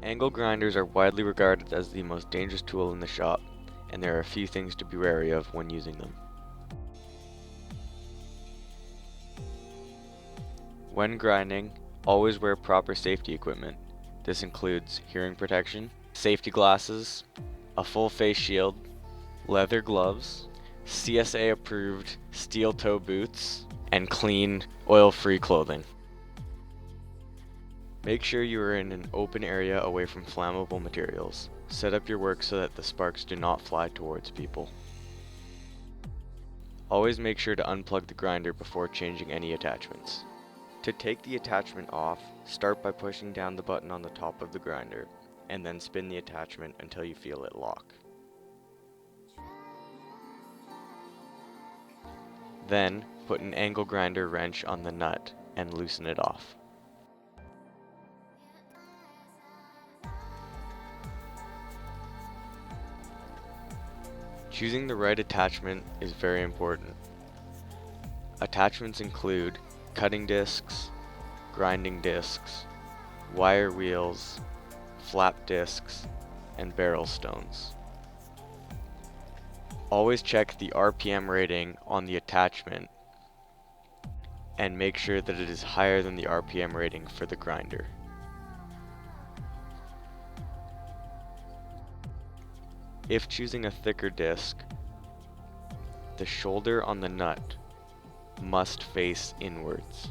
Angle grinders are widely regarded as the most dangerous tool in the shop, and there are a few things to be wary of when using them. When grinding, always wear proper safety equipment. This includes hearing protection, safety glasses, a full face shield, leather gloves, CSA approved steel toe boots, and clean, oil-free clothing. Make sure you are in an open area away from flammable materials. Set up your work so that the sparks do not fly towards people. Always make sure to unplug the grinder before changing any attachments. To take the attachment off, start by pushing down the button on the top of the grinder, and then spin the attachment until you feel it lock. Then, put an angle grinder wrench on the nut and loosen it off. Choosing the right attachment is very important. Attachments include cutting discs, grinding discs, wire wheels, flap discs, and barrel stones. Always check the RPM rating on the attachment and make sure that it is higher than the RPM rating for the grinder. If choosing a thicker disc, the shoulder on the nut must face inwards.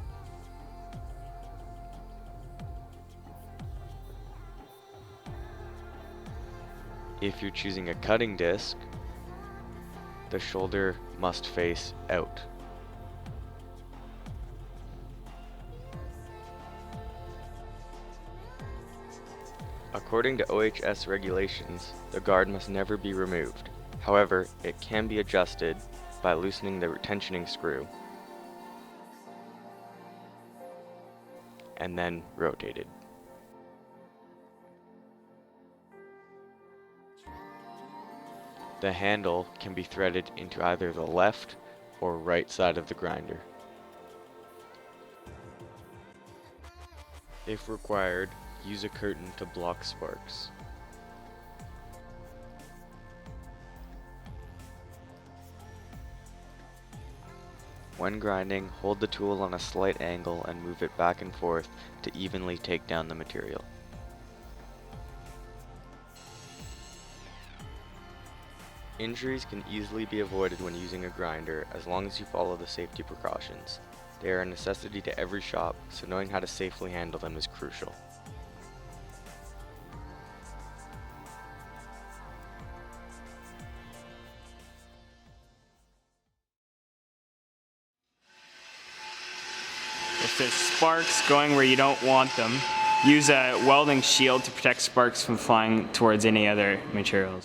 If you're choosing a cutting disc, the shoulder must face out. According to OHS regulations, the guard must never be removed. However, it can be adjusted by loosening the retentioning screw and then rotated. The handle can be threaded into either the left or right side of the grinder. If required, use a curtain to block sparks. When grinding, hold the tool on a slight angle and move it back and forth to evenly take down the material. Injuries can easily be avoided when using a grinder as long as you follow the safety precautions. They are a necessity to every shop, so knowing how to safely handle them is crucial. If there's sparks going where you don't want them, use a welding shield to protect sparks from flying towards any other materials.